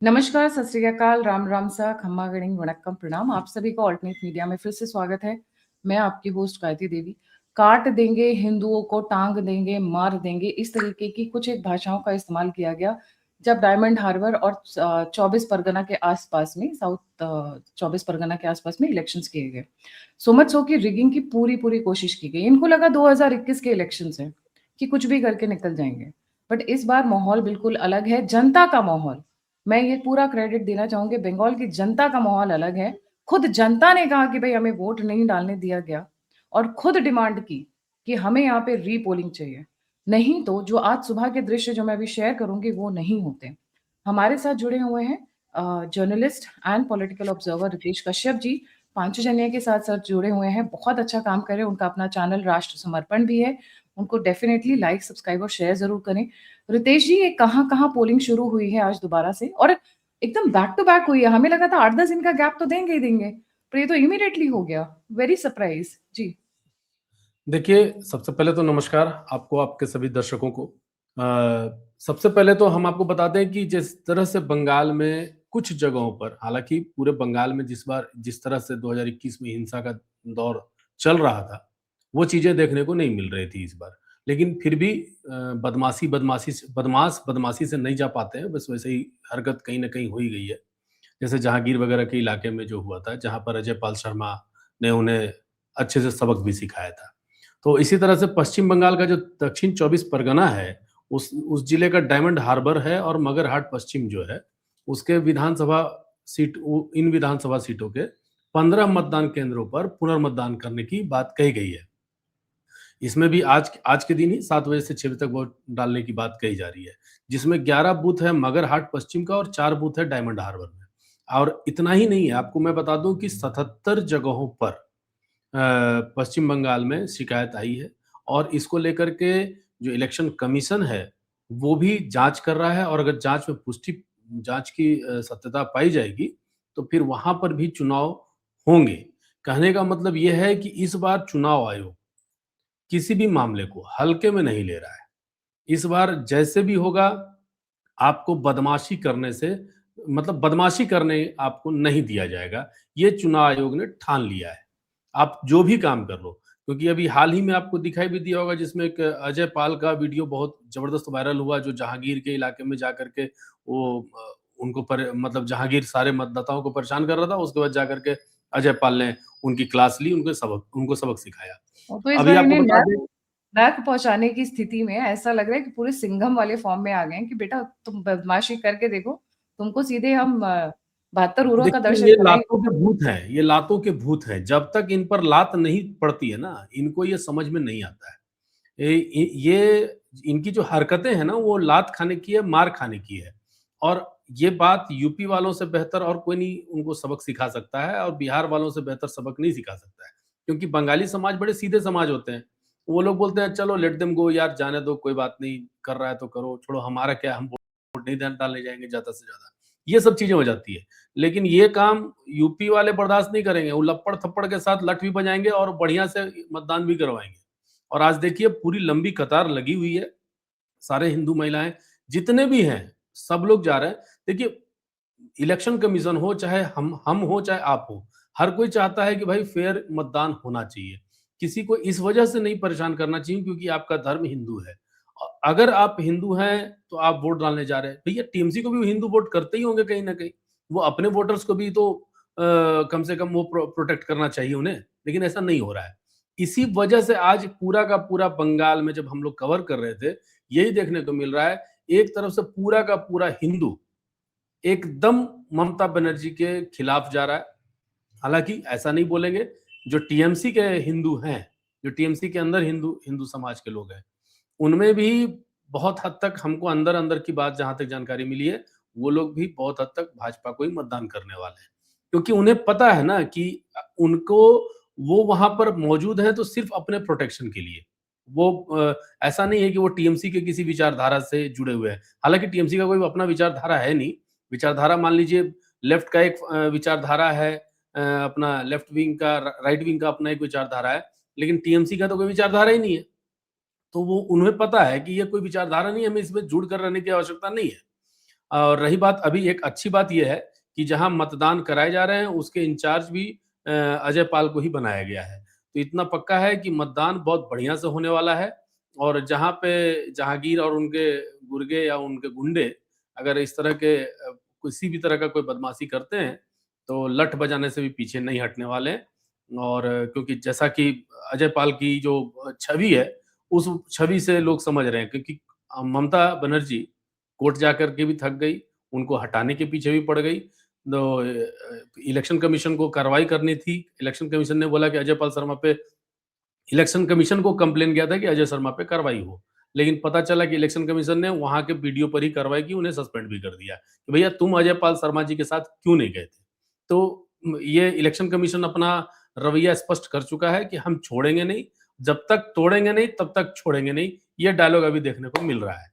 नमस्कार, सत श्री अकाल, राम राम सा, खम्मा गणिंग, वणक्कम, प्रणाम। आप सभी का ऑल्टरनेट मीडिया में फिर से स्वागत है। मैं आपकी होस्ट गायत्री देवी। काट देंगे हिंदुओं को, टांग देंगे, मार देंगे, इस तरीके की कुछ एक भाषाओं का इस्तेमाल किया गया जब डायमंड हार्बर और 24 परगना के आसपास में, साउथ 24 परगना के आसपास में इलेक्शंस किए गए। सो मच सो की रिगिंग की पूरी पूरी कोशिश की गई। इनको लगा 2021 के इलेक्शंस है कि कुछ भी करके निकल जाएंगे, बट इस बार माहौल बिल्कुल अलग है। जनता का माहौल, मैं ये पूरा क्रेडिट देना चाहूंगी, बंगाल की जनता का माहौल अलग है। खुद जनता ने कहा कि भाई हमें वोट नहीं डालने दिया गया और खुद डिमांड की कि हमें यहाँ पे रीपोलिंग चाहिए। नहीं तो जो आज सुबह के दृश्य जो मैं अभी शेयर करूंगी वो नहीं होते। हमारे साथ जुड़े हुए हैं journalist and political observer Ritesh Kashyap ji. Panchjanya के साथ साथ जुड़े हुए हैं, बहुत अच्छा काम कर रहे हैं। उनका अपना चैनल राष्ट्र समर्पण भी है। उनको डेफिनेटली लाइक, सब्सक्राइब और शेयर जरूर करें। रितेश जी, ये कहाँ-कहाँ पोलिंग शुरू हुई है आज दोबारा से? और एकदम बैक टू बैक हुई है। हमें लगा था 8-10 दिन का गैप तो देंगे ही देंगे, पर ये तो इमीडिएटली हो गया। Very surprise. जी। देखिए, सबसे पहले तो नमस्कार आपको, आपके सभी दर्शकों को। सबसे पहले तो हम आपको बता दें कि जिस तरह से बंगाल में कुछ जगहों पर, हालाँकि पूरे बंगाल में जिस तरह से 2021 में हिंसा का दौर चल रहा था, वो चीज़ें देखने को नहीं मिल रही थी इस बार। लेकिन फिर भी बदमाश बदमाशी से नहीं जा पाते हैं, बस वैसे ही हरकत कहीं न कहीं हो ही गई है। जैसे जहांगीर वगैरह के इलाके में जो हुआ था, जहाँ पर अजय पाल शर्मा ने उन्हें अच्छे से सबक भी सिखाया था। तो इसी तरह से पश्चिम बंगाल का जो दक्षिण 24 परगना है, उस जिले का डायमंड हार्बर है और मगरहाट पश्चिम जो है, उसके इन विधानसभा सीटों के 15 मतदान केंद्रों पर पुनर्मतदान करने की बात कही गई है। इसमें भी आज के दिन ही 7 बजे से 6 बजे तक वोट डालने की बात कही जा रही है, जिसमें 11 बूथ है मगरहाट पश्चिम का और 4 बूथ है डायमंड हार्बर में। और इतना ही नहीं है, आपको मैं बता दूं कि 77 जगहों पर पश्चिम बंगाल में शिकायत आई है और इसको लेकर के जो इलेक्शन कमीशन है, वो भी जाँच कर रहा है और अगर जाँच की सत्यता पाई जाएगी, तो फिर वहाँ पर भी चुनाव होंगे। कहने का मतलब ये है कि इस बार चुनाव आयोग किसी भी मामले को हल्के में नहीं ले रहा है। इस बार जैसे भी होगा, आपको बदमाशी करने आपको नहीं दिया जाएगा। ये चुनाव आयोग ने ठान लिया है। आप जो भी काम कर लो, क्योंकि अभी हाल ही में आपको दिखाई भी दिया होगा जिसमें एक अजय पाल का वीडियो बहुत ज़बरदस्त वायरल हुआ, जो जहांगीर के इलाके में जाकर के वो उनको मतलब जहांगीर सारे मतदाताओं को परेशान कर रहा था, उसके बाद जाकर के अजय पाल ने उनकी क्लास ली, उनको सबक सिखाया। और तो इस अभी बार आपको इन्हें बता दें। नर्क पहुँचाने की स्थिति में ऐसा लग रहा है कि पूरे सिंघम वाले फॉर्म में आ गए हैं कि बेटा तुम बदमाशी करके देखो, तुमको सीधे हम 72 ऊरों का देखिए, दर्शन कराएँगे। ये लातों के भूत हैं। जब तक इन पर लात नहीं पड़ती है ना, इनको ये समझ में नहीं आता है। ये इनकी जो हरकतें हैं ना, वो लात खाने की है, मार खाने की है। और ये बात यूपी वालों से बेहतर और कोई नहीं उनको सबक सिखा सकता है और बिहार वालों से बेहतर सबक नहीं सिखा सकता है। क्योंकि बंगाली समाज बड़े सीधे समाज होते हैं। वो लोग बोलते हैं चलो लेट देम गो यार, जाने दो, कोई बात नहीं, कर रहा है तो करो, छोड़ो हमारा क्या, हम वोट नहीं डालने जाएँगे ज़्यादा से ज़्यादा। ये सब चीज़ें हो जाती है। लेकिन ये काम यूपी वाले बर्दाश्त नहीं करेंगे। वो लप्पड़-थप्पड़ के साथ लठ भी बजाएँगे और बढ़िया से मतदान भी करवाएँगे। और आज देखिए पूरी लंबी कतार लगी हुई है, सारे हिंदू महिलाएँ जितने भी हैं, सब लोग जा रहे हैं। देखिए, इलेक्शन कमीशन हो चाहे हम हो चाहे आप हो, हर कोई चाहता है कि भाई फेयर मतदान होना चाहिए। किसी को इस वजह से नहीं परेशान करना चाहिए क्योंकि आपका धर्म हिंदू है। अगर आप हिंदू हैं तो आप वोट डालने जा रहे हैं, भैया टीएमसी को भी हिंदू वोट करते ही होंगे कहीं न कहीं। वो अपने वोटर्स को भी तो कम से कम वो प्रोटेक्ट करना चाहिए उन्हें, लेकिन ऐसा नहीं हो रहा है। इसी वजह से आज पूरा का पूरा बंगाल में जब हम लोग कवर कर रहे थे, यही देखने को मिल रहा है, एक तरफ से पूरा का पूरा हिंदू एकदम ममता बनर्जी के खिलाफ जा रहा है। हालाँकि ऐसा नहीं बोलेंगे, जो टीएमसी के हिंदू हैं, जो टीएमसी के अंदर हिंदू हिंदू समाज के लोग हैं, उनमें भी बहुत हद तक हमको अंदर-अंदर की बात जहाँ तक जानकारी मिली है, वो लोग भी बहुत हद तक भाजपा को ही मतदान करने वाले हैं। क्योंकि उन्हें पता है ना कि उनको वो वहाँ पर मौजूद हैं तो सिर्फ़ अपने प्रोटेक्शन के लिए। वो ऐसा नहीं है कि वो टीएमसी के किसी विचारधारा से जुड़े हुए हैं। हालाँकि टीएमसी का कोई अपना विचारधारा है नहीं। विचारधारा मान लीजिए लेफ्ट का एक विचारधारा है, अपना लेफ्ट विंग का, राइट विंग का अपना एक विचारधारा है, लेकिन टीएमसी का तो कोई विचारधारा ही नहीं है। तो वो उन्हें पता है कि ये कोई विचारधारा नहीं है, हमें इसमें जुड़ कर रहने की आवश्यकता नहीं है। और रही बात, अभी एक अच्छी बात ये है कि जहाँ मतदान कराए जा रहे हैं उसके इंचार्ज भी अजय पाल को ही बनाया गया है। तो इतना पक्का है कि मतदान बहुत बढ़िया से होने वाला है और जहाँ पे जहांगीर और उनके गुर्गे या उनके गुंडे अगर इस तरह के किसी भी तरह का कोई बदमाशी करते हैं, तो लठ बजाने से भी पीछे नहीं हटने वाले हैं। और क्योंकि जैसा कि अजय पाल की जो छवि है, उस छवि से लोग समझ रहे हैं क्योंकि ममता बनर्जी कोर्ट जाकर के भी थक गई, उनको हटाने के पीछे भी पड़ गई। तो इलेक्शन कमीशन को कार्रवाई करनी थी, इलेक्शन कमीशन ने बोला कि अजय पाल शर्मा पे इलेक्शन कमीशन को कंप्लेन किया था कि अजय शर्मा पे कार्रवाई हो। लेकिन पता चला कि इलेक्शन कमीशन ने वहाँ के वीडियो पर ही कार्रवाई की, उन्हें सस्पेंड भी कर दिया कि भैया तुम अजय पाल शर्मा जी के साथ क्यों नहीं गए थे? तो ये इलेक्शन कमीशन अपना रवैया स्पष्ट कर चुका है कि हम छोड़ेंगे नहीं, जब तक तोड़ेंगे नहीं तब तक छोड़ेंगे नहीं। ये डायलॉग अभी देखने को मिल रहा है।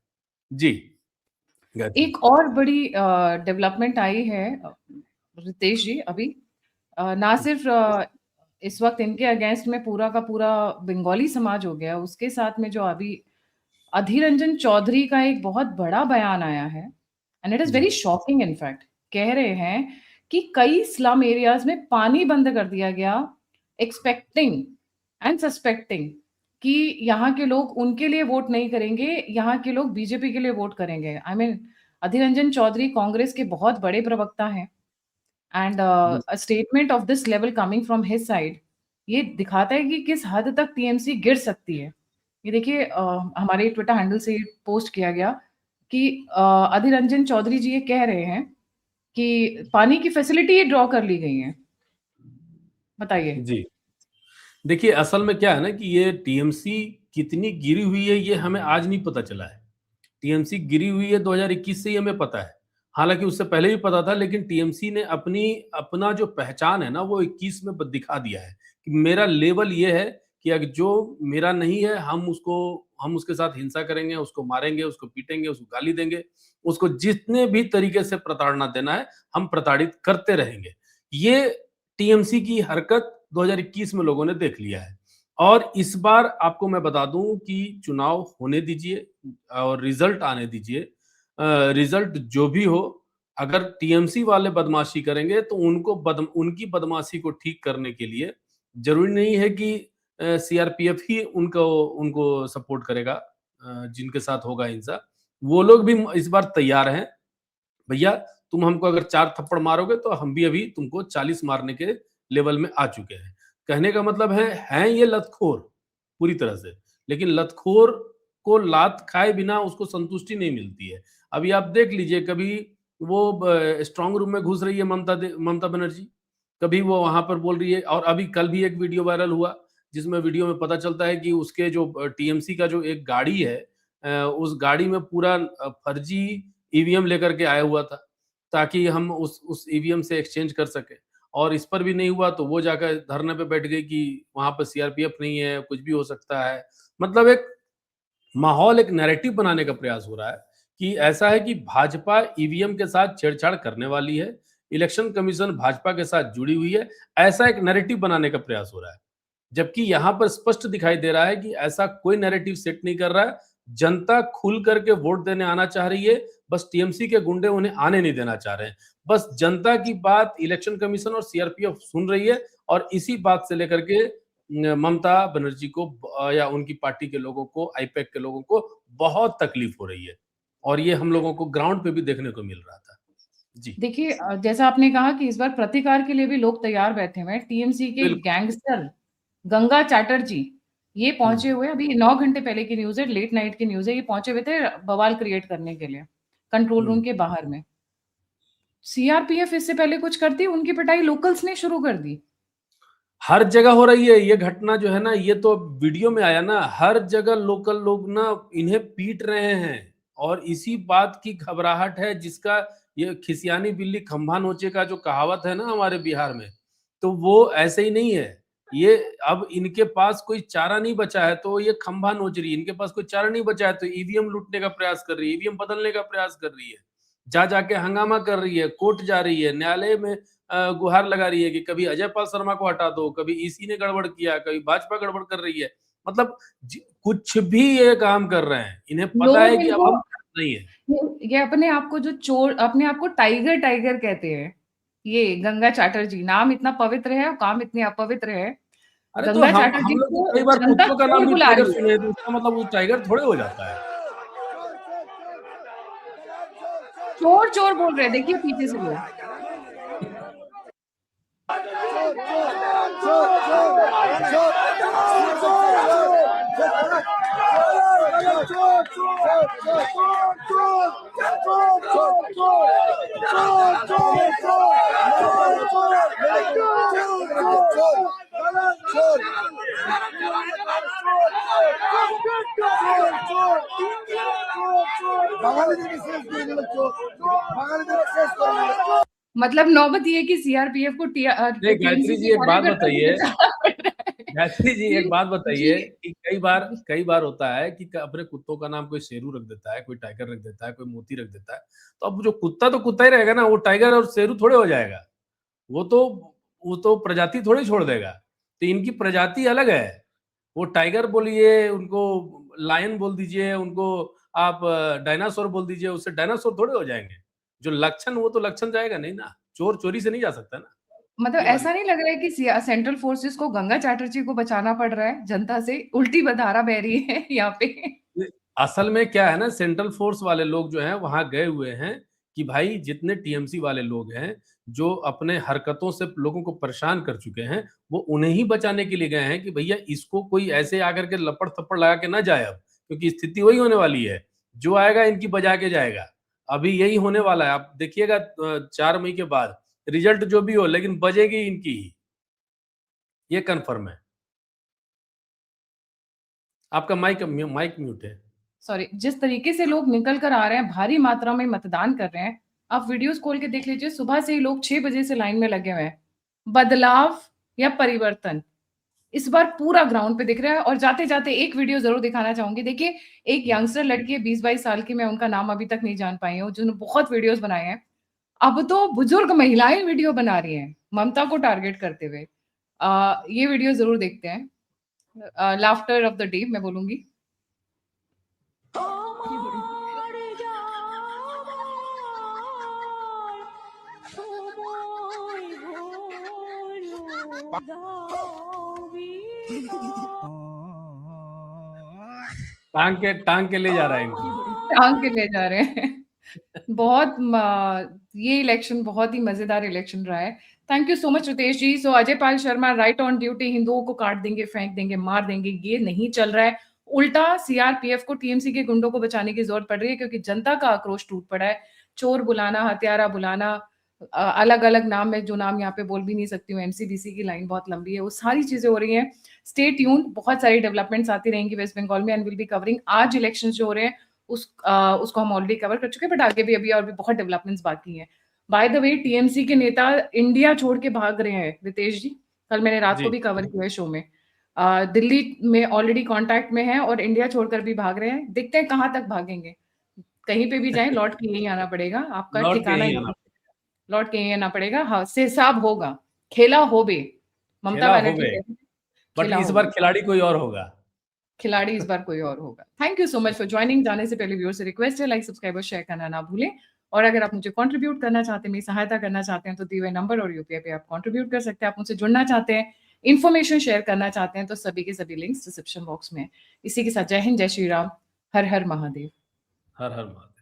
जी, गायत्री। एक और बड़ी डेवलपमेंट आई है रितेश जी अभी, ना सिर्फ इस वक्त इनके अगेंस्ट में पूरा का पूरा बंगाली समाज हो गया, उसके साथ में जो अभी अधीर रंजन चौधरी का एक बहुत बड़ा बयान आया है, and it is ji, very shocking. In fact कह रहे हैं कि कई स्लम एरियाज में पानी बंद कर दिया गया, एक्सपेक्टिंग एंड सस्पेक्टिंग कि यहाँ के लोग उनके लिए वोट नहीं करेंगे, यहाँ के लोग बीजेपी के लिए वोट करेंगे। आई मीन अधीर रंजन चौधरी कांग्रेस के बहुत बड़े प्रवक्ता हैं, and ji, a statement of this level coming from his side ये दिखाता है कि किस हद तक टीएमसी गिर सकती है। ये देखिए, हमारे ट्विटर हैंडल से पोस्ट किया गया कि अधीर रंजन चौधरी जी ये कह रहे हैं कि पानी की फैसिलिटी ड्रॉ कर ली गई है। बताइए। जी। देखिए, असल में क्या है ना कि ये टीएमसी कितनी गिरी हुई है, ये हमें आज नहीं पता चला है। टीएमसी गिरी हुई है 2021 से ही हमें पता है। हालाँकि उससे पहले भी पता था लेकिन टीएमसी ने अपना जो पहचान है ना वो 21 में ब दिखा दिया है, कि मेरा लेवल ये है कि अग जो मेरा नहीं है हम उसके साथ हिंसा करेंगे, उसको मारेंगे, उसको पीटेंगे, उसको गाली देंगे, उसको जितने भी तरीके से प्रताड़ना देना है, हम प्रताड़ित करते रहेंगे। ये टीएमसी की हरकत 2021 में लोगों ने देख लिया है। और इस बार आपको मैं बता दूँ कि चुनाव होने दीजिए और रिजल्ट आने दीजिए। रिजल्ट जो भी हो, अगर टीएमसी वाले बदमाशी करेंगे तो उनकी बदमाशी को ठीक करने के लिए ज़रूरी नहीं है कि सीआरपीएफ ही उनको उनको सपोर्ट करेगा, जिनके साथ होगा हिंसा। वो लोग भी इस बार तैयार हैं, भैया तुम हमको अगर 4 थप्पड़ मारोगे तो हम भी अभी तुमको 40 मारने के लेवल में आ चुके हैं। कहने का मतलब है, हैं ये लतखोर पूरी तरह से, लेकिन लतखोर को लात खाए बिना उसको संतुष्टि नहीं मिलती है। अभी आप देख लीजिए, कभी वो स्ट्रॉन्ग रूम में घुस रही है ममता बनर्जी, कभी वो वहाँ पर बोल रही है और अभी कल भी एक वीडियो वायरल हुआ, जिसमें वीडियो में पता चलता है कि उसके जो टीएमसी का जो एक गाड़ी है, उस गाड़ी में पूरा फर्जी ईवीएम लेकर के आया हुआ था, ताकि हम उस ईवीएम से एक्सचेंज कर सकें। और इस पर भी नहीं हुआ तो वो जाकर धरने पे बैठ गई कि वहाँ पर सीआरपीएफ नहीं है, कुछ भी हो सकता है। मतलब एक माहौल, एक नैरेटिव बनाने का प्रयास हो रहा है कि ऐसा है कि भाजपा ईवीएम के साथ छेड़छाड़ करने वाली है, इलेक्शन कमीशन भाजपा के साथ जुड़ी हुई है, ऐसा एक नैरेटिव बनाने का प्रयास हो रहा है। जबकि यहाँ पर स्पष्ट दिखाई दे रहा है कि ऐसा कोई नैरेटिव सेट नहीं कर रहा है। जनता खुल करके वोट देने आना चाह रही है, बस टीएमसी के गुंडे उन्हें आने नहीं देना चाह रहे हैं। बस जनता की बात इलेक्शन कमीशन और सीआरपीएफ सुन रही है और इसी बात से लेकर के ममता बनर्जी को या उनकी पार्टी के लोगों को, आईपैक के लोगों को बहुत तकलीफ हो रही है। और ये हम लोगों को ग्राउंड पे भी देखने को मिल रहा था। जी, देखिए, जैसा आपने कहा कि इस बार प्रतिकार के लिए भी लोग तैयार बैठे हुए हैं। टीएमसी के बिल्कुल। गैंगस्टर गंगा चैटर्जी ये हुँ, पहुंचे हुए, अभी 9 घंटे पहले की न्यूज़ है, लेट नाइट की न्यूज़ है, ये पहुंचे हुए थे बवाल क्रिएट करने के लिए, कंट्रोल हुँ। रूम के बाहर में। सीआरपीएफ इससे पहले कुछ करती, उनकी पिटाई लोकल्स ने शुरू कर दी। हर जगह हो रही है ये घटना जो है ना, ये तो वीडियो में आया ना, हर जगह लोकल लोग ना इन्हें पीट रहे हैं और इसी बात की घबराहट है, जिसका ये खिसियानी बिल्ली खंभा नोचे का जो कहावत है ना हमारे बिहार में, तो वो ऐसे ही नहीं है। ये अब इनके पास कोई चारा नहीं बचा है तो ये खंभा नोच रही है, इनके पास कोई चारा नहीं बचा है तो ईवीएम लूटने का प्रयास कर रही है, ईवीएम बदलने का प्रयास कर रही है। जा जाके हंगामा कर रही है, कोर्ट जा रही है, न्यायालय में गुहार लगा रही है कि कभी अजय पाल शर्मा को हटा दो, कभी ईसी ने गड़बड़ किया, कभी भाजपा गड़बड़ कर रही है। मतलब कुछ भी ये काम कर रहे हैं, इन्हें पता है लोग कि अब इनको हम नहीं है। ये अपने आप को जो चोर, अपने आप को टाइगर टाइगर कहते हैं, ये गंगा चैटर्जी। नाम इतना पवित्र है और काम इतने अपवित्र है। अरे तो गंगा हम चैटर्जी लोग तो को कई बार जनता कुत्तों का नाम चोर भी बुला टाइगर रही है। सुने हैं, तो इसका मतलब वो टाइगर थोड़े हो जाता है। चोर चोर बोल रहे हैं, देखिए पीछे से लोग। मतलब नौबत ये है कि सीआरपीएफ को नहीं टीएमसी गायत्री के जी एक बात कार्यकर्ता को बताइए, बचाना पड़ रहा है। गायत्री जी एक बात जी बताइए कि कई बार होता है कि अपने कुत्तों का नाम कोई शेरू रख देता है, कोई टाइगर रख देता है, कोई मोती रख देता है। तो अब जो कुत्ता तो कुत्ता ही रहेगा ना, वो टाइगर और शेरू थोड़े हो जाएगा। वो तो वो तो प्रजाति थोड़ी छोड़ देगा। तो इनकी प्रजाति अलग है। वो टाइगर बोलिए, उनको लायन बोल दीजिए, उनको आप डायनासोर बोल दीजिए, उससे डायनासोर थोड़े हो जाएँगे। जो लक्षण वो तो लक्षण जाएगा नहीं ना, चोर चोरी से नहीं जा सकता ना, मतलब ये वाली ऐसा नहीं लग रहा है कि सेंट्रल फोर्सेस को गंगा चैटर्जी को बचाना पड़ रहा है जनता से? उल्टी धारा बह रही है यहाँ पे। नहीं, असल में क्या है ना, सेंट्रल फोर्स वाले लोग जो हैं वहां गए हुए हैं कि भाई जितने टीएमसी वाले लोग हैं जो अपने हरकतों से लोगों को परेशान कर चुके हैं, वो उन्हें ही बचाने के लिए गए हैं कि भैया इसको कोई ऐसे आकर के लपड़ थप्पड़ लगा के ना जाए अब, क्योंकि स्थिति वही होने वाली है। जो आएगा इनकी बजा के जाएगा। अभी यही होने वाला है, आप देखिएगा 4 मई के बाद रिजल्ट जो भी हो, लेकिन बजेगी इनकी ही, ये कन्फर्म है। आपका माइक माइक म्यूट है। सॉरी, जिस तरीके से लोग निकल कर आ रहे हैं, भारी मात्रा में मतदान कर रहे हैं, आप वीडियोस खोल के देख लीजिए, सुबह से ही लोग 6 बजे से लाइन में लगे हुए हैं। बदलाव या परिवर्तन इस बार पूरा ग्राउंड पे दिख रहा है। और जाते-जाते एक वीडियो ज़रूर दिखाना चाहूँगी। देखिए, एक यंगस्टर लड़की है 20-22 साल की, मैं उनका नाम अभी तक नहीं जान पाई हूँ, जिन्होंने बहुत वीडियोज़ बनाए हैं। अब तो बुजुर्ग महिलाएँ वीडियो बना रही हैं, ममता को टारगेट करते हुए। ये वीडियो ज़रूर देखते हैं। लाफ्टर ऑफ द डे मैं बोलूँगी। टांग के ले जा रहा है इनको। टाँग के ले जा रहे हैं। बहुत ये इलेक्शन बहुत ही मज़ेदार इलेक्शन रहा है। Thank you so much Ritesh ji. So Ajay Pal Sharma right on duty, हिंदुओं को काट देंगे, फेंक देंगे, मार देंगे, ये नहीं चल रहा है। उल्टा सीआरपीएफ को टीएमसी के गुंडों को बचाने की ज़रूरत पड़ रही है, क्योंकि जनता का आक्रोश टूट पड़ा है। चोर बुलाना, हत्यारा बुलाना, अलग-अलग नाम है, जो नाम यहाँ पे बोल भी नहीं सकती हूँ, एमसीडीसी की लाइन बहुत लंबी है, वो सारी चीज़ें हो रही हैं। स्टे ट्यून्ड, बहुत सारी डेवलपमेंट्स आती रहेंगी वेस्ट बंगाल में, एंड विल बी कवरिंग। आज इलेक्शंस जो हो रहे हैं, उसको हम ऑलरेडी कवर कर चुके हैं, बट आगे भी अभी और भी बहुत डेवलपमेंट्स बाकी हैं। बाय द वे, टीएमसी के नेता इंडिया छोड़ के भाग रहे हैं रितेश जी। कल मैंने रात को जी। भी कवर किया है शो में। दिल्ली में ऑलरेडी कॉन्टैक्ट में हैं और इंडिया छोड़कर भी भाग रहे हैं। देखते हैं कहाँ तक भागेंगे। कहीं पे भी जाएँ, लौट के यहीं आना पड़ेगा। आपका लौट के ठिकाना यहीं यहीं, आना। लौट के यहीं आना पड़ेगा। हाँ, से हिसाब होगा। खेला होबे, ममता खेला हो बनर्जी गए, कहती हैं, बट खेला इस बार होबे। खिलाड़ी कोई और होगा। खिलाड़ी इस बार कोई और होगा। Thank you so much for joining. जाने से पहले व्यूअर से रिक्वेस्ट है, लाइक, सब्सक्राइब और शेयर करना ना भूलें। और अगर आप मुझे कंट्रीब्यूट करना चाहते हैं, मेरी सहायता करना चाहते हैं, तो दिए हुए नंबर और यूपीआई पे आप कंट्रीब्यूट कर सकते हैं। आप मुझसे जुड़ना चाहते हैं, इन्फॉर्मेशन शेयर करना चाहते हैं, तो सभी के सभी लिंक्स डिस्क्रिप्शन बॉक्स में हैं। इसी के साथ जय हिंद, जय श्री राम, हर हर महादेव। हर हर महादेव।